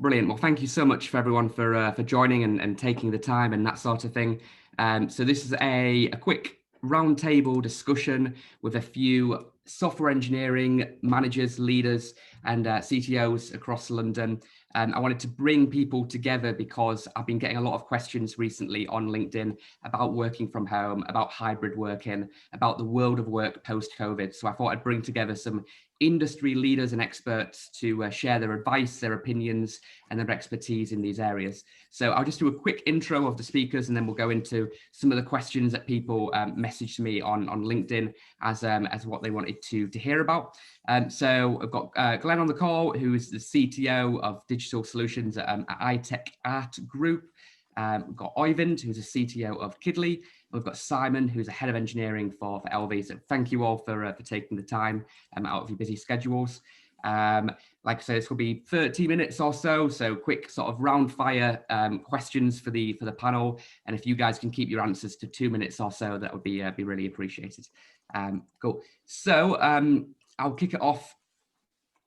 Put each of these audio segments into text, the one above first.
Brilliant. Well, thank you so much for everyone for joining and taking the time and that sort of thing. So this is a quick roundtable discussion with a few software engineering managers, leaders, and CTOs across London. I wanted to bring people together because I've been getting a lot of questions recently on LinkedIn about working from home, about hybrid working, about the world of work post-COVID. So I thought I'd bring together some industry leaders and experts to share their advice, their opinions, and their expertise in these areas. So I'll just do a quick intro of the speakers, and then we'll go into some of the questions that people messaged me on LinkedIn as what they wanted to hear about. So I've got Glyn on the call, who is the CTO of Digital Solutions at iTech Art Group. We've got Oyvind, who's a CTO of Kidley. We've got Simon, who's a head of engineering for LV. So thank you all for taking the time out of your busy schedules. Like I said, this will be 30 minutes or so. So quick sort of round fire questions for the panel. And if you guys can keep your answers to 2 minutes or so, that would be really appreciated. Cool. So I'll kick it off.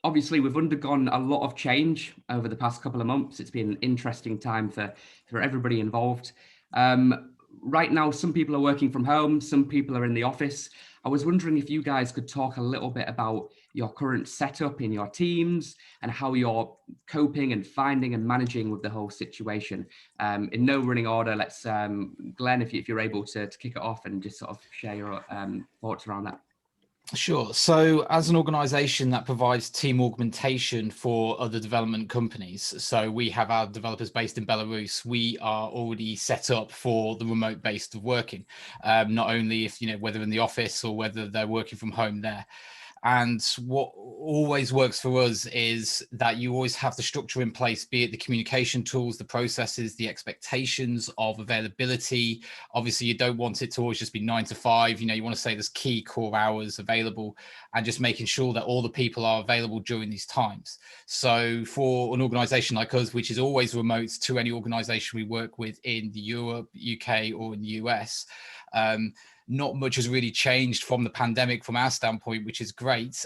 Obviously, we've undergone a lot of change over the past couple of months. It's been an interesting time for everybody involved. Right now, some people are working from home, some people are in the office. I was wondering if you guys could talk a little bit about your current setup in your teams and how you're coping and finding and managing with the whole situation. In no running order, let's, Glyn, if you're able to kick it off and just sort of share your thoughts around that. Sure. So as an organization that provides team augmentation for other development companies, so we have our developers based in Belarus, we are already set up for the remote based of working, not only if, whether in the office or whether they're working from home there. And what always works for us is that you always have the structure in place, be it the communication tools, the processes, the expectations of availability. Obviously, you don't want it to always just be 9 to 5. You want to say there's key core hours available and just making sure that all the people are available during these times. So for an organization like us, which is always remote to any organization we work with in the Europe, UK, or in the US, not much has really changed from the pandemic from our standpoint, which is great,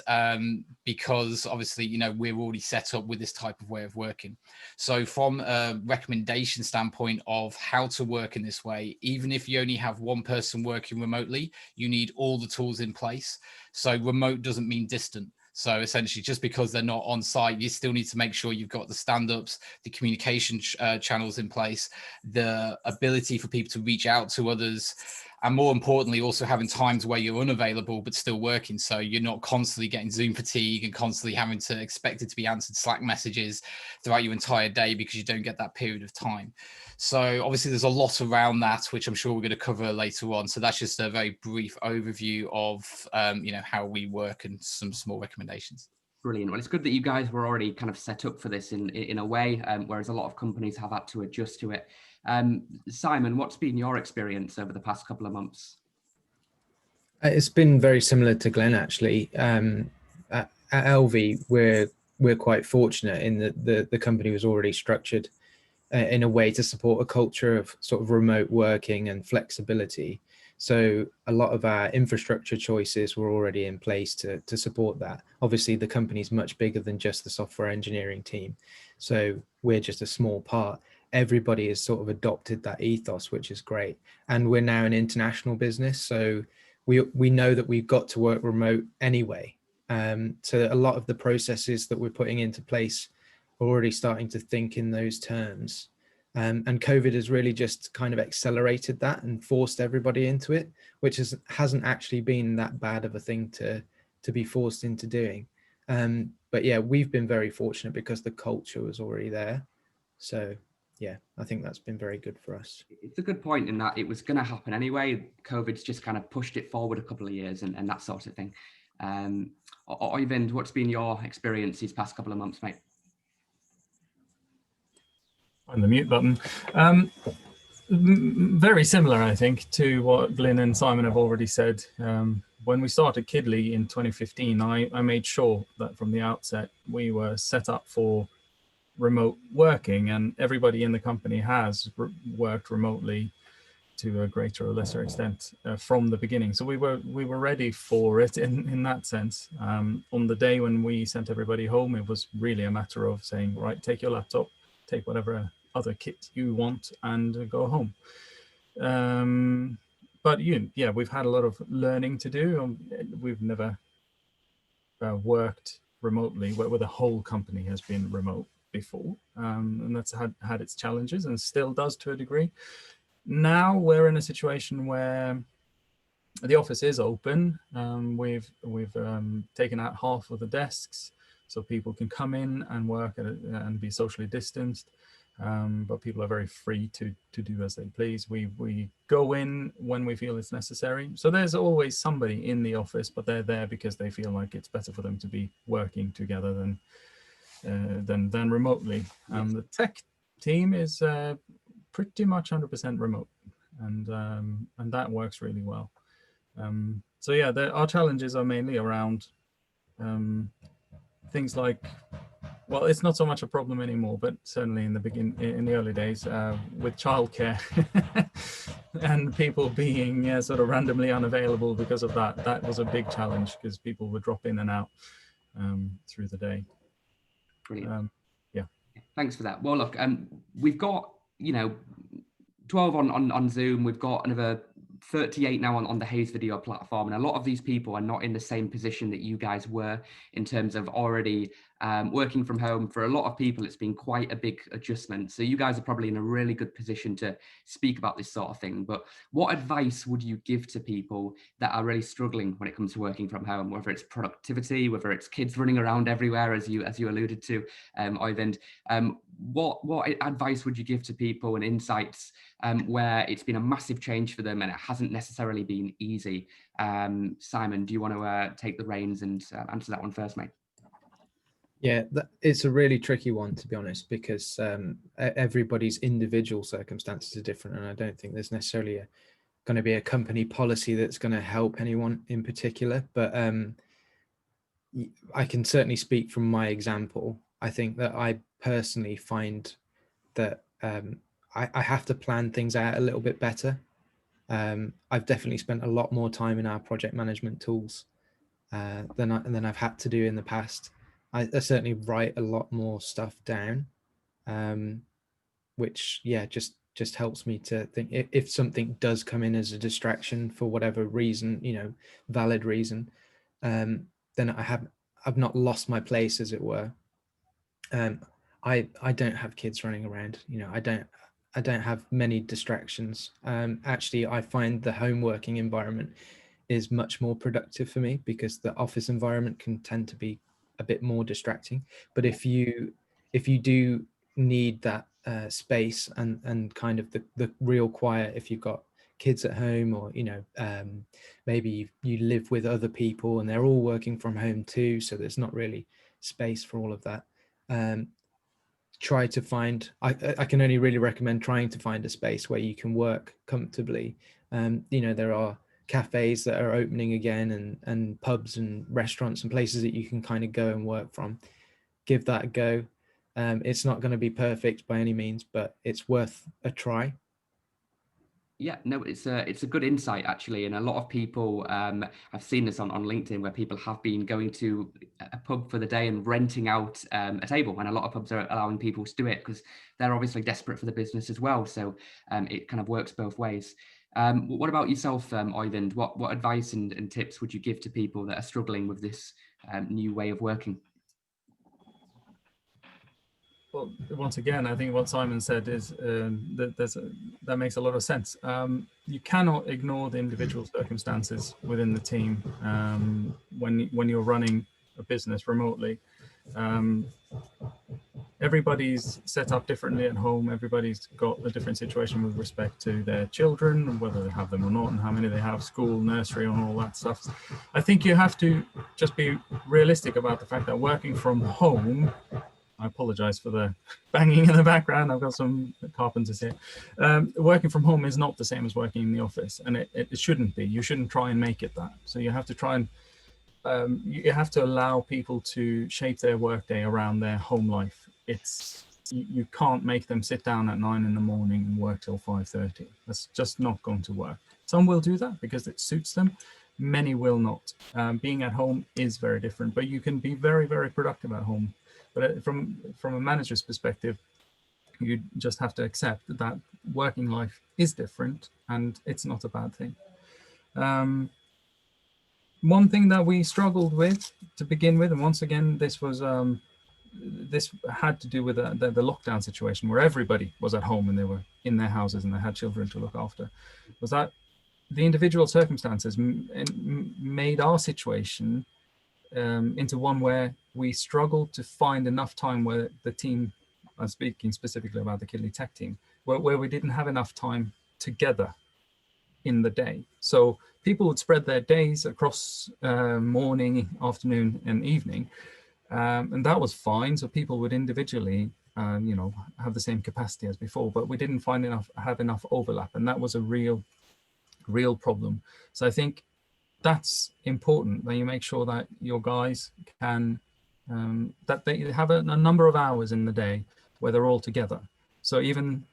because obviously, we're already set up with this type of way of working. So from a recommendation standpoint of how to work in this way, even if you only have one person working remotely, you need all the tools in place. So remote doesn't mean distant. So essentially, just because they're not on site, you still need to make sure you've got the stand-ups, the communication channels in place, the ability for people to reach out to others, and more importantly, also having times where you're unavailable but still working. So you're not constantly getting Zoom fatigue and constantly having to expect it to be answered Slack messages throughout your entire day because you don't get that period of time. So obviously there's a lot around that, which I'm sure we're going to cover later on. So that's just a very brief overview of, how we work and some small recommendations. Brilliant. Well, it's good that you guys were already kind of set up for this in a way, whereas a lot of companies have had to adjust to it. Simon, what's been your experience over the past couple of months? It's been very similar to Glyn, actually. At LV, we're quite fortunate in that the company was already structured in a way to support a culture of sort of remote working and flexibility. So a lot of our infrastructure choices were already in place to support that. Obviously, the company's much bigger than just the software engineering team. So we're just a small part. Everybody has sort of adopted that ethos, which is great. And we're now an international business. So we know that we've got to work remote anyway. So a lot of the processes that we're putting into place are already starting to think in those terms. And COVID has really just kind of accelerated that and forced everybody into it, which hasn't actually been that bad of a thing to be forced into doing. But yeah, we've been very fortunate because the culture was already there. So yeah, I think that's been very good for us. It's a good point in that it was going to happen anyway. COVID's just kind of pushed it forward a couple of years and that sort of thing. Oyvind, what's been your experience these past couple of months, mate? On the mute button. Very similar, I think, to what Glyn and Simon have already said. When we started Kidley in 2015, I made sure that from the outset we were set up for remote working, and everybody in the company has worked remotely to a greater or lesser extent from the beginning. So we were ready for it in that sense. On the day when we sent everybody home, it was really a matter of saying, right, take your laptop, take whatever other kit you want and go home. But we've had a lot of learning to do. We've never worked remotely where the whole company has been remote before, and that's had its challenges and still does to a degree. Now we're in a situation where the office is open. We've taken out half of the desks so people can come in and work and be socially distanced. But people are very free to do as they please. We go in when we feel it's necessary. So there's always somebody in the office, but they're there because they feel like it's better for them to be working together than remotely. The tech team is pretty much 100% remote, and that works really well. So yeah, our challenges are mainly around things like, well, it's not so much a problem anymore, but certainly in the early days, with childcare and people being sort of randomly unavailable because of that. That was a big challenge because people would drop in and out through the day. Brilliant. Yeah. Thanks for that. Well, look, we've got 12 on Zoom. We've got another 38 now on the Haze video platform, and a lot of these people are not in the same position that you guys were in terms of already working from home. For a lot of people, it's been quite a big adjustment. So you guys are probably in a really good position to speak about this sort of thing. But what advice would you give to people that are really struggling when it comes to working from home, whether it's productivity, whether it's kids running around everywhere, as you alluded to, Oyvind? What advice would you give to people and insights where it's been a massive change for them and it hasn't necessarily been easy? Simon, do you want to take the reins and answer that one first, mate? Yeah, it's a really tricky one, to be honest, because everybody's individual circumstances are different, and I don't think there's necessarily going to be a company policy that's going to help anyone in particular. But I can certainly speak from my example. I think that I personally find that I have to plan things out a little bit better. I've definitely spent a lot more time in our project management tools than I've had to do in the past. I certainly write a lot more stuff down, which just helps me to think if something does come in as a distraction for whatever reason, valid reason, then I've not lost my place, as it were. I don't have kids running around, I don't have many distractions. Actually, I find the home working environment is much more productive for me because the office environment can tend to be a bit more distracting. But if you do need that space and kind of the real quiet, if you've got kids at home, or maybe you live with other people and they're all working from home too, so there's not really space for all of that, try to find, I can only really recommend trying to find a space where you can work comfortably. There are cafes that are opening again, and pubs and restaurants and places that you can kind of go and work from. Give that a go. It's not going to be perfect by any means, but it's worth a try. Yeah, no, it's a good insight, actually. And a lot of people, I've seen this on LinkedIn, where people have been going to a pub for the day and renting out a table. And a lot of pubs are allowing people to do it because they're obviously desperate for the business as well. So it kind of works both ways. What about yourself, Oyvind? What advice and tips would you give to people that are struggling with this new way of working? Well, once again, I think what Simon said is that makes a lot of sense. You cannot ignore the individual circumstances within the team when you're running a business remotely. Everybody's set up differently at home. Everybody's got a different situation with respect to their children, whether they have them or not, and how many they have, school, nursery, and all that stuff. I think you have to just be realistic about the fact that working from home, I apologize for the banging in the background. I've got some carpenters here. Working from home is not the same as working in the office, and it shouldn't be. You shouldn't try and make it that. So you have to try and you have to allow people to shape their workday around their home life. You can't make them sit down at 9 in the morning and work till 5:30. That's just not going to work. Some will do that because it suits them. Many will not. Being at home is very different, but you can be very, very productive at home. But from a manager's perspective, you just have to accept that working life is different and it's not a bad thing. One thing that we struggled with to begin with, and once again, this was this had to do with the lockdown situation where everybody was at home and they were in their houses and they had children to look after, was that the individual circumstances made our situation into one where we struggled to find enough time where the team, I'm speaking specifically about the Kidley Tech team, where we didn't have enough time together in the day. So people would spread their days across morning, afternoon, and evening, and that was fine. So people would individually, you know, have the same capacity as before, but we didn't have enough overlap, and that was a real problem. So I think that's important, that you make sure that your guys can that they have a number of hours in the day where they're all together. So even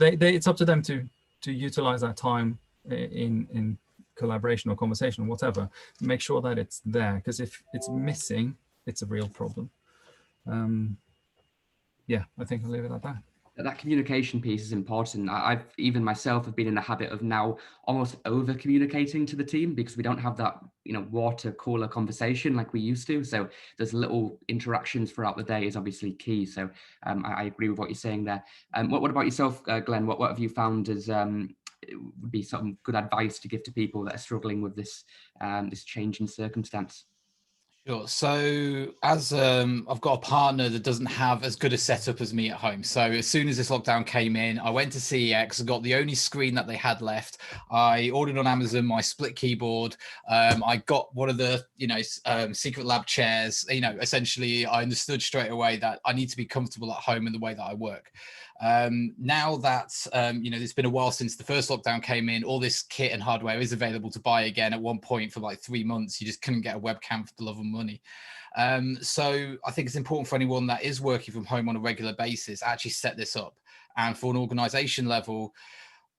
it's up to them to utilize that time in collaboration or conversation or whatever, make sure that it's there, because if it's missing, it's a real problem. Yeah, I think I'll leave it at that. That communication piece is important. I've even myself have been in the habit of now almost over communicating to the team, because we don't have that, you know, water cooler conversation like we used to. So there's little interactions throughout the day is obviously key. So I agree with what you're saying there. What about yourself, Glenn? What have you found as would be some good advice to give to people that are struggling with this this change in circumstance? Sure. So as I've got a partner that doesn't have as good a setup as me at home. So as soon as this lockdown came in, I went to CEX, I got the only screen that they had left. I ordered on Amazon my split keyboard. I got one of the, you know, Secret Lab chairs. You know, essentially I understood straight away that I need to be comfortable at home in the way that I work. Now that, you know, it's been a while since the first lockdown came in, all this kit and hardware is available to buy again. At one point for like 3 months, you just couldn't get a webcam for the love of money. So I think it's important for anyone that is working from home on a regular basis, actually set this up. And for an organization level,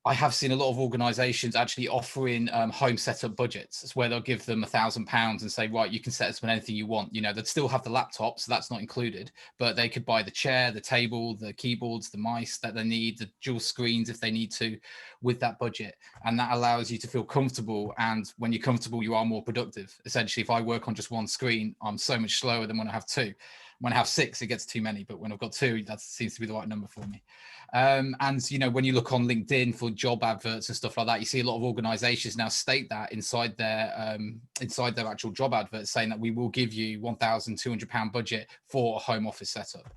I have seen a lot of organizations actually offering home setup budgets. It's where they'll give them £1,000 and say, right, you can set this on anything you want. You know, they'd still have the laptop, so that's not included, but they could buy the chair, the table, the keyboards, the mice that they need, the dual screens if they need to, with that budget. And that allows you to feel comfortable. And when you're comfortable, you are more productive. Essentially, if I work on just one screen, I'm so much slower than when I have two. When I have 6, it gets too many, but when I've got 2, that seems to be the right number for me. And, you know, when you look on LinkedIn for job adverts and stuff like that, you see a lot of organizations now state that inside their actual job adverts, saying that we will give you £1,200 budget for a home office setup.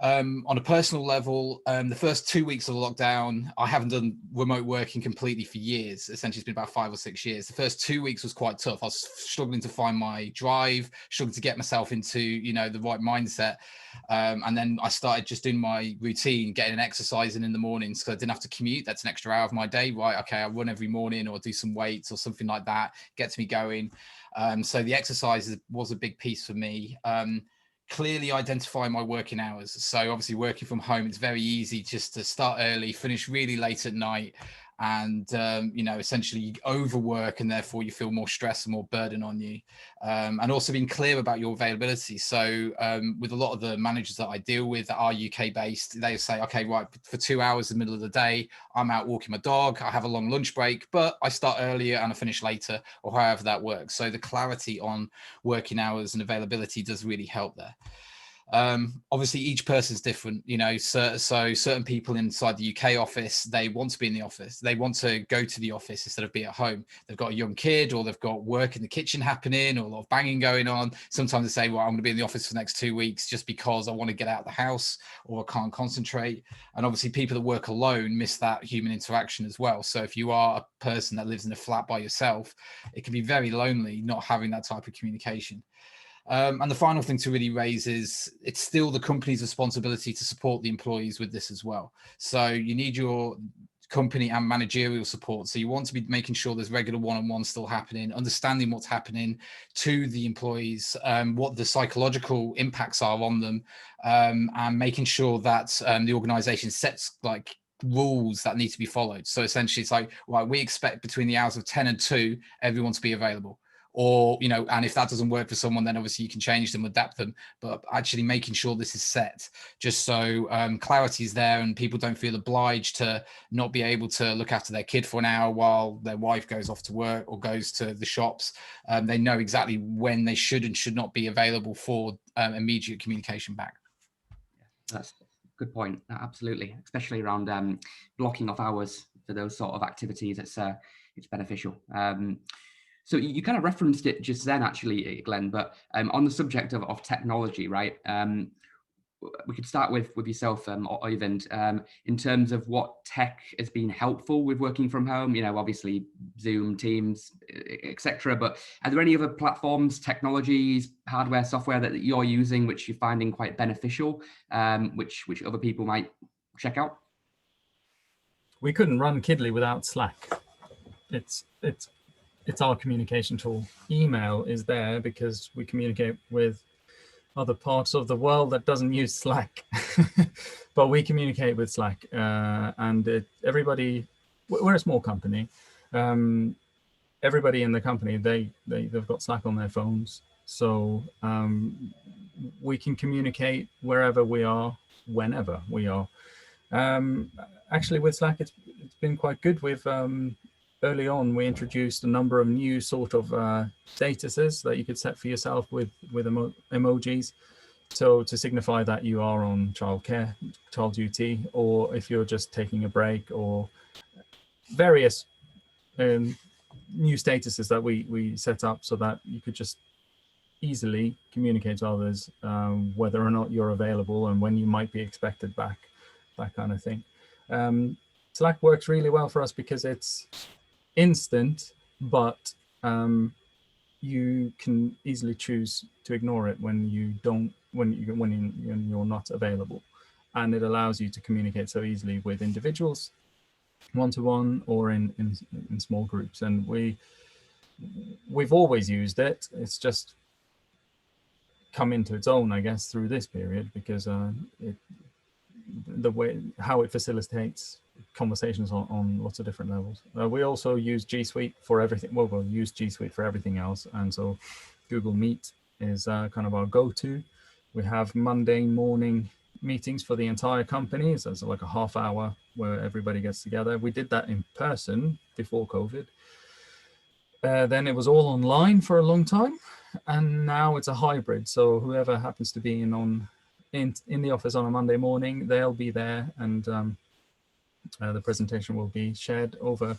On a personal level, the first 2 weeks of the lockdown, I haven't done remote working completely for years. Essentially, it's been about 5 or 6 years. The first 2 weeks was quite tough. I was struggling to find my drive, struggling to get myself into, you know, the right mindset. And then I started just doing my routine, getting an exercise in the mornings, because I didn't have to commute. That's an extra hour of my day, right? Okay, I run every morning or do some weights or something like that, gets me going. So the exercise was a big piece for me. Clearly identify my working hours. So obviously working from home, it's very easy just to start early, finish really late at night, and you know, essentially you overwork, and therefore you feel more stress and more burden on you. And also being clear about your availability. So with a lot of the managers that I deal with that are UK based, they say, okay, right, for 2 hours in the middle of the day, I'm out walking my dog, I have a long lunch break, but I start earlier and I finish later, or however that works. So the clarity on working hours and availability does really help there. Obviously each person's different, you know, so certain people inside the UK office, they want to be in the office, they want to go to the office instead of be at home. They've got a young kid, or they've got work in the kitchen happening, or a lot of banging going on. Sometimes they say, well, I'm going to be in the office for the next 2 weeks just because I want to get out of the house, or I can't concentrate. And obviously people that work alone miss that human interaction as well. So if you are a person that lives in a flat by yourself, it can be very lonely not having that type of communication. And the final thing to really raise is it's still the company's responsibility to support the employees with this as well. So you need your company and managerial support. So you want to be making sure there's regular one-on-one still happening, understanding what's happening to the employees, what the psychological impacts are on them, and making sure that the organization sets like rules that need to be followed. So essentially it's like, right, we expect between the hours of 10 and 2, everyone to be available. or, you know, and if that doesn't work for someone, then obviously you can change them, adapt them, but actually making sure this is set just so clarity is there and people don't feel obliged to not be able to look after their kid for an hour while their wife goes off to work or goes to the shops. They know exactly when they should and should not be available for immediate communication back. That's a good point. Absolutely, especially around blocking off hours for those sort of activities. It's beneficial. So you kind of referenced it just then, actually, Glyn. But on the subject of technology, right? We could start with yourself, Oyvind, in terms of what tech has been helpful with working from home. You know, obviously Zoom, Teams, etc. But are there any other platforms, technologies, hardware, software that you're using which you're finding quite beneficial, which other people might check out? We couldn't run Kidley without Slack. It's our communication tool. Email is there because we communicate with other parts of the world that doesn't use Slack, but we communicate with Slack, and everybody. We're a small company. Everybody in the company they've got Slack on their phones, so we can communicate wherever we are, whenever we are. Actually, with Slack, it's been quite good. We've early on, we introduced a number of new sort of statuses that you could set for yourself with emojis. So to signify that you are on child duty, or if you're just taking a break, or various new statuses that we set up so that you could just easily communicate to others whether or not you're available and when you might be expected back, that kind of thing. Slack works really well for us because it's instant, but you can easily choose to ignore it when you're not available, and it allows you to communicate so easily with individuals, one-to-one, or in small groups. And we've always used it. It's just come into its own, I guess, through this period, because the way how it facilitates conversations on lots of different levels. We also use G Suite for everything. Well, we'll use G Suite for everything else, and so Google Meet is kind of our go-to. We have Monday morning meetings for the entire company, so it's like a half hour where everybody gets together. We did that in person before COVID. Then it was all online for a long time, and now it's a hybrid. So whoever happens to be in the office on a Monday morning, they'll be there, and the presentation will be shared over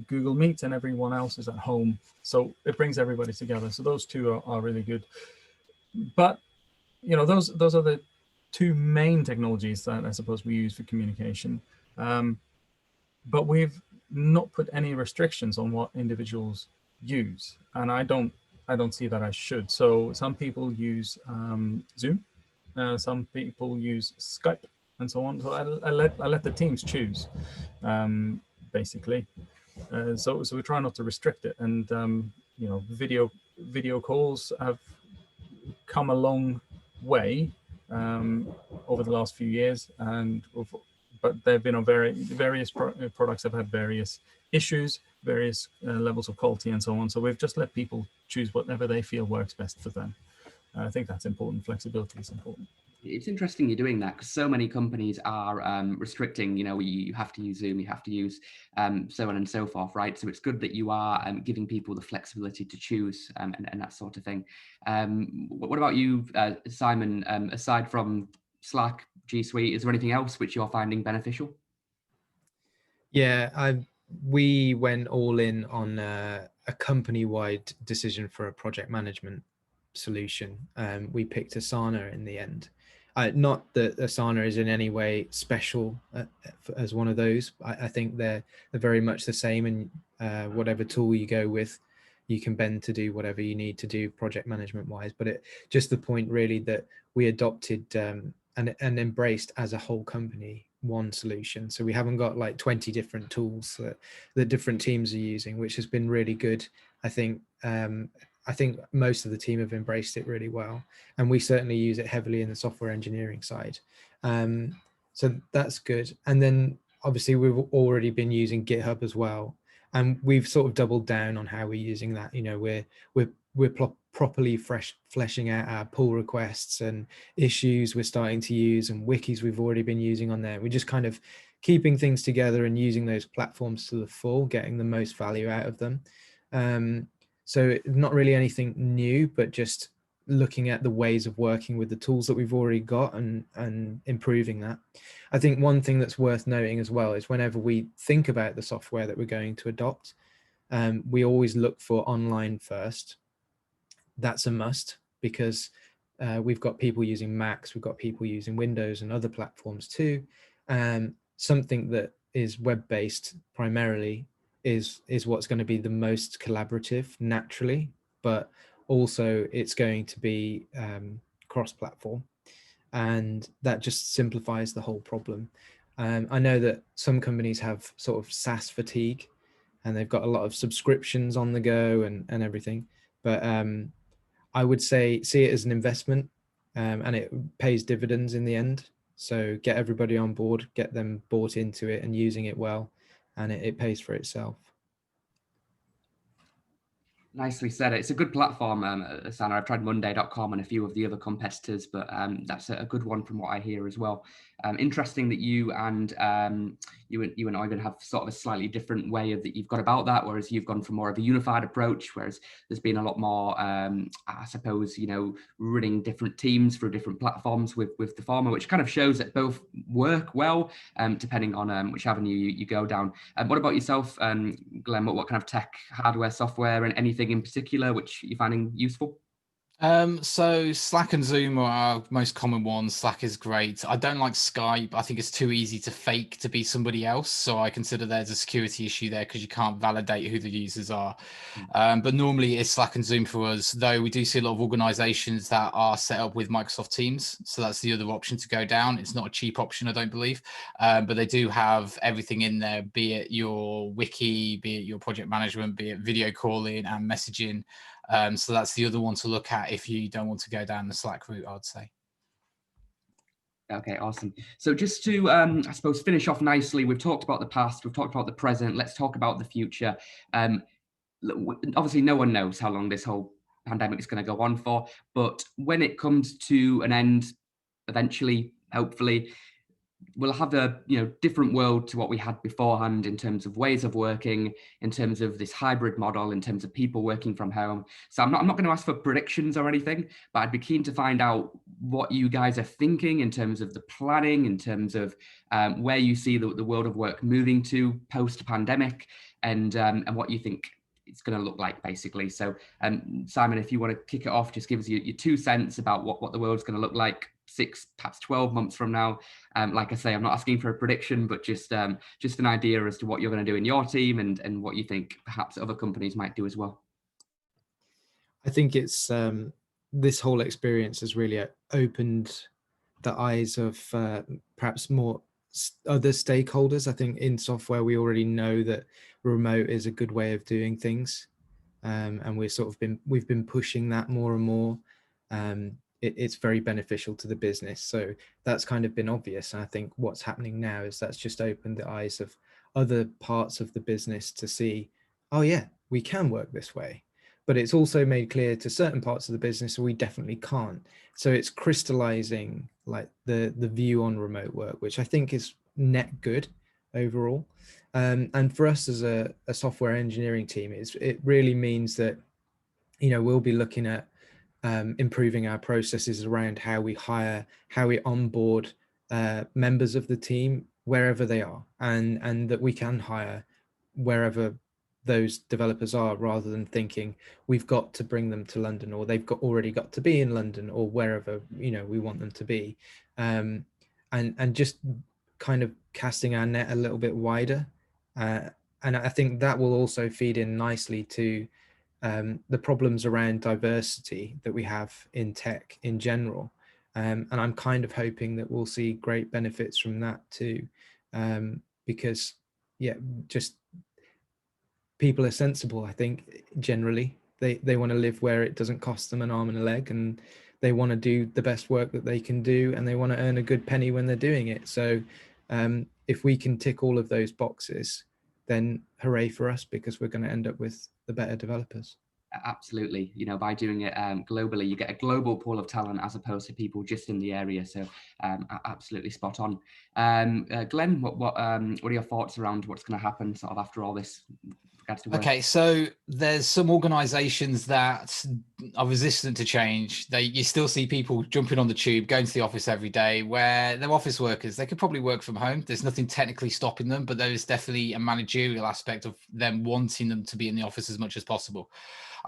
Google Meet, and everyone else is at home. So it brings everybody together. So those two are really good. But you know, those are the two main technologies that I suppose we use for communication. But we've not put any restrictions on what individuals use, and I don't see that I should. So some people use Zoom, some people use Skype, and so on. So I let the teams choose, basically. So we try not to restrict it, and you know, video calls have come a long way over the last few years, but they've been on various products have had various issues, various levels of quality, and so on. So we've just let people choose whatever they feel works best for them. I think that's important. Flexibility is important. It's interesting you're doing that, because so many companies are restricting, you know, you have to use Zoom, you have to use so on and so forth, right? So it's good that you are giving people the flexibility to choose and that sort of thing. What about you, Simon? Aside from Slack, G Suite, is there anything else which you're finding beneficial? Yeah, we went all in on a company-wide decision for a project management solution. We picked Asana in the end. Not that Asana is in any way special as one of those. I think they're very much the same, and whatever tool you go with, you can bend to do whatever you need to do project management wise. But just the point really that we adopted and embraced as a whole company one solution. So we haven't got like 20 different tools that the different teams are using, which has been really good. I think most of the team have embraced it really well, and we certainly use it heavily in the software engineering side. So that's good. And then obviously we've already been using GitHub as well. and we've sort of doubled down on how we're using that. You know, we're properly fleshing out our pull requests and issues we're starting to use, and wikis we've already been using on there. We're just kind of keeping things together and using those platforms to the full, getting the most value out of them. So not really anything new, but just looking at the ways of working with the tools that we've already got and improving that. I think one thing that's worth noting as well is whenever we think about the software that we're going to adopt, we always look for online first. That's a must, because we've got people using Macs, we've got people using Windows and other platforms too. Something that is web-based primarily is what's going to be the most collaborative naturally, but also it's going to be cross-platform, and that just simplifies the whole problem. I know that some companies have sort of SaaS fatigue, and they've got a lot of subscriptions on the go and everything, but I would say see it as an investment, and it pays dividends in the end. So get everybody on board, get them bought into it and using it well, and it pays for itself. Nicely said. It's a good platform, Sana. I've tried Monday.com and a few of the other competitors, but that's a good one from what I hear as well. Interesting that you and Oyvind have sort of a slightly different way of that you've got about that, whereas you've gone for more of a unified approach, whereas there's been a lot more, I suppose, running different teams through different platforms with the former, which kind of shows that both work well, depending on which avenue you go down. What about yourself, Glyn? What kind of tech, hardware, software, and anything in particular which you're finding useful? So Slack and Zoom are our most common ones. Slack is great. I don't like Skype. I think it's too easy to fake to be somebody else. So I consider there's a security issue there because you can't validate who the users are. But normally it's Slack and Zoom for us, though we do see a lot of organizations that are set up with Microsoft Teams. So that's the other option to go down. It's not a cheap option, I don't believe, but they do have everything in there, be it your wiki, be it your project management, be it video calling and messaging. So that's the other one to look at if you don't want to go down the Slack route, I'd say. Okay, awesome. So just to, I suppose, finish off nicely, we've talked about the past, we've talked about the present, let's talk about the future. Obviously, no one knows how long this whole pandemic is going to go on for, but when it comes to an end, eventually, hopefully, we'll have a different world to what we had beforehand in terms of ways of working, in terms of this hybrid model, in terms of people working from home. So I'm not going to ask for predictions or anything, but I'd be keen to find out what you guys are thinking in terms of the planning, in terms of where you see the world of work moving to post-pandemic, and what you think it's going to look like, basically. So Simon, if you want to kick it off, just give us your 2 cents about what the world's going to look like 6, perhaps 12 months from now. Like I say, I'm not asking for a prediction, but just an idea as to what you're going to do in your team and what you think perhaps other companies might do as well. I think it's this whole experience has really opened the eyes of perhaps more other stakeholders. I think in software, we already know that remote is a good way of doing things. And we've been pushing that more and more. It's very beneficial to the business. So that's kind of been obvious. And I think what's happening now is that's just opened the eyes of other parts of the business to see, oh yeah, we can work this way. But it's also made clear to certain parts of the business we definitely can't. So it's crystallizing like the view on remote work, which I think is net good overall. And for us as a software engineering team, it really means that, we'll be looking at improving our processes around how we hire, how we onboard members of the team wherever they are, and that we can hire wherever those developers are, rather than thinking we've got to bring them to London, or they've already got to be in London, or wherever we want them to be, and just kind of casting our net a little bit wider. And I think that will also feed in nicely to the problems around diversity that we have in tech in general. And I'm kind of hoping that we'll see great benefits from that too, because just people are sensible. I think generally they want to live where it doesn't cost them an arm and a leg, and they want to do the best work that they can do, and they want to earn a good penny when they're doing it. So if we can tick all of those boxes, then hooray for us, because we're going to end up with the better developers. Absolutely. By doing it globally, you get a global pool of talent as opposed to people just in the area. So absolutely spot on. Glenn, what are your thoughts around what's going to happen sort of after all this? Okay, so there's some organisations that are resistant to change. You still see people jumping on the tube, going to the office every day, where they're office workers. They could probably work from home. There's nothing technically stopping them, but there is definitely a managerial aspect of them wanting them to be in the office as much as possible.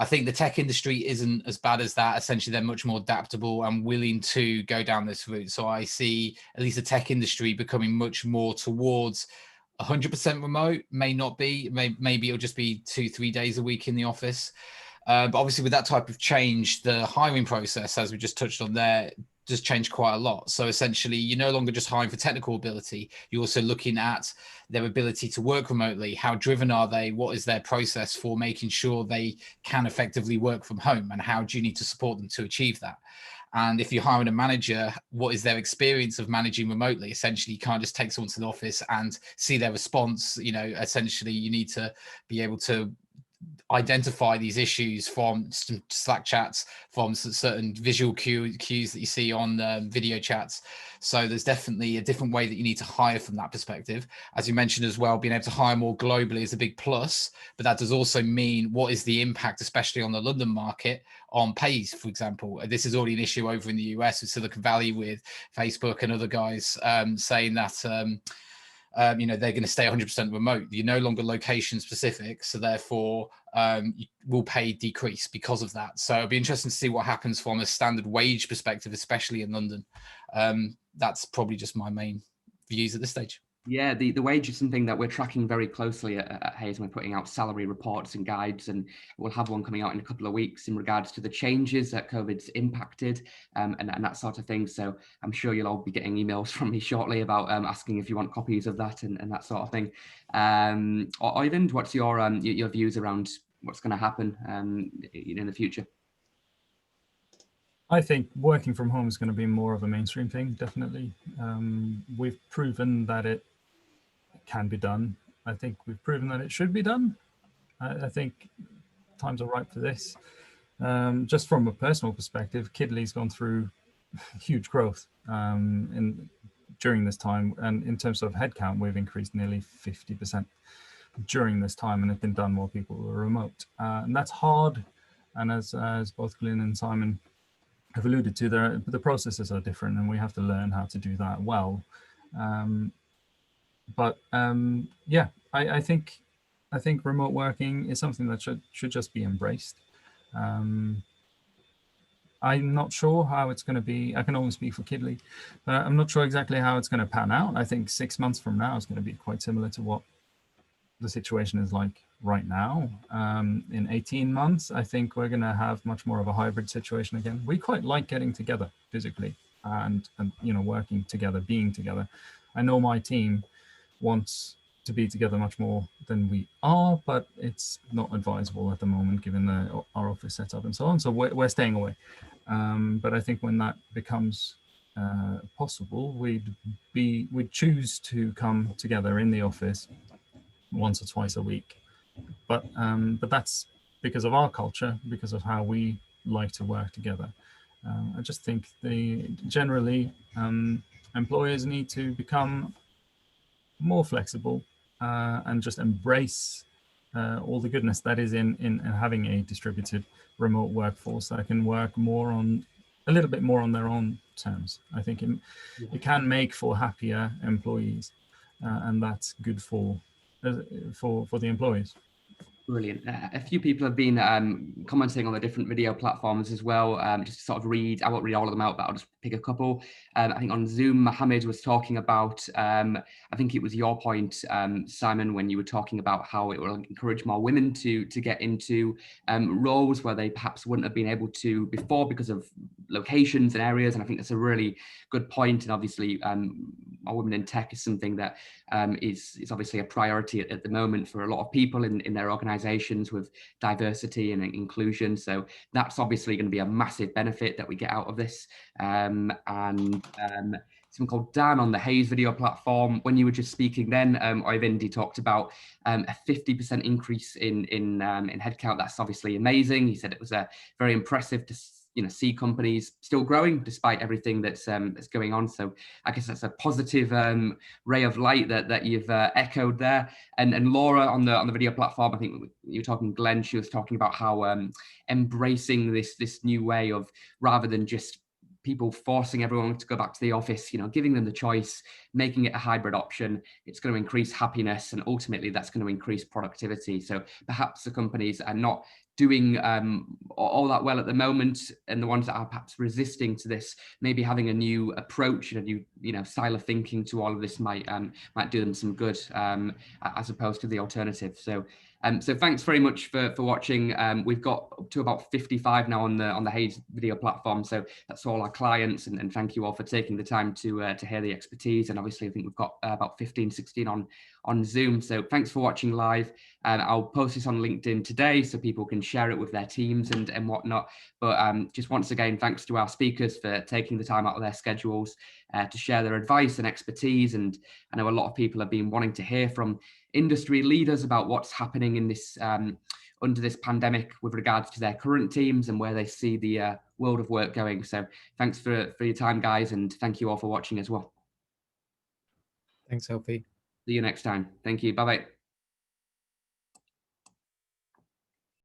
I think the tech industry isn't as bad as that. Essentially, they're much more adaptable and willing to go down this route. So I see at least the tech industry becoming much more towards 100% remote. May not be, maybe it'll just be 2-3 days a week in the office. But obviously with that type of change, the hiring process, as we just touched on there, does change quite a lot. So essentially, you're no longer just hiring for technical ability. You're also looking at their ability to work remotely. How driven are they? What is their process for making sure they can effectively work from home? And how do you need to support them to achieve that? And if you're hiring a manager, what is their experience of managing remotely? Essentially, you can't just take someone to the office and see their response. Essentially, you need to be able to identify these issues from Slack chats, from certain visual cues that you see on video chats. So there's definitely a different way that you need to hire from that perspective. As you mentioned as well, being able to hire more globally is a big plus, but that does also mean what is the impact, especially on the London market, on pays, for example. This is already an issue over in the US with Silicon Valley, with Facebook and other guys saying that they're going to stay 100% remote. You're no longer location specific, so therefore will pay decrease because of that. So it'll be interesting to see what happens from a standard wage perspective, especially in London. That's probably just my main views at this stage. Yeah, the wage is something that we're tracking very closely at Hayes. We're putting out salary reports and guides, and we'll have one coming out in a couple of weeks in regards to the changes that COVID's impacted and that sort of thing. So I'm sure you'll all be getting emails from me shortly about asking if you want copies of that and that sort of thing. Oyvind, what's your views around what's going to happen in the future? I think working from home is going to be more of a mainstream thing, definitely. We've proven that it can be done. I think we've proven that it should be done. I think times are ripe for this. Just from a personal perspective, Kidley's gone through huge growth during this time. And in terms of headcount, we've increased nearly 50% during this time, and it's been done while people were remote. And that's hard. And as both Glyn and Simon have alluded to, the processes are different, and we have to learn how to do that well. I think remote working is something that should just be embraced. I'm not sure how it's going to be. I can only speak for Kidley, but I'm not sure exactly how it's going to pan out. I think 6 months from now is going to be quite similar to what the situation is like right now. In 18 months, I think we're going to have much more of a hybrid situation again. We quite like getting together physically and working together, being together. I know my team wants to be together much more than we are, but it's not advisable at the moment given our office setup and so on. So we're staying away. But I think when that becomes possible, we'd choose to come together in the office once or twice a week. But that's because of our culture, because of how we like to work together. I just think generally employers need to become more flexible and just embrace all the goodness that is in having a distributed remote workforce that can work a little bit more on their own terms. I think it can make for happier employees, and that's good for the employees. Brilliant. A few people have been commenting on the different video platforms as well. Just to sort of read, I won't read all of them out, but I'll just pick a couple. I think on Zoom, Mohammed was talking about, I think it was your point, Simon, when you were talking about how it will encourage more women to get into roles where they perhaps wouldn't have been able to before because of locations and areas. And I think that's a really good point. And obviously, more women in tech is something that is obviously a priority at the moment for a lot of people in their organizations. organizations with diversity and inclusion. So that's obviously going to be a massive benefit that we get out of this. Someone called Dan on the Hayes video platform, when you were just speaking then, Oyvind, he talked about a 50% increase in headcount. That's obviously amazing. He said it was very impressive to see companies still growing despite everything that's going on. So I guess that's a positive ray of light that you've echoed there. And Laura on the video platform, I think you were talking, Glenn, she was talking about how embracing this new way of, rather than just people forcing everyone to go back to the office, giving them the choice, making it a hybrid option, it's going to increase happiness, and ultimately that's going to increase productivity. So perhaps the companies are not doing all that well at the moment, and the ones that are perhaps resisting to this, maybe having a new approach and a new style of thinking to all of this might do them some good, as opposed to the alternative. So thanks very much for watching. We've got up to about 55 now on the Hayes video platform. So that's all our clients, and thank you all for taking the time to hear the expertise. And obviously I think we've got about 15, 16 on Zoom. So thanks for watching live. And I'll post this on LinkedIn today so people can share it with their teams and whatnot. But just once again, thanks to our speakers for taking the time out of their schedules to share their advice and expertise. And I know a lot of people have been wanting to hear from industry leaders about what's happening in this under this pandemic with regards to their current teams and where they see the world of work going. So thanks for your time, guys, and thank you all for watching as well. Thanks, Alfie. See you next time. Thank you. Bye-bye.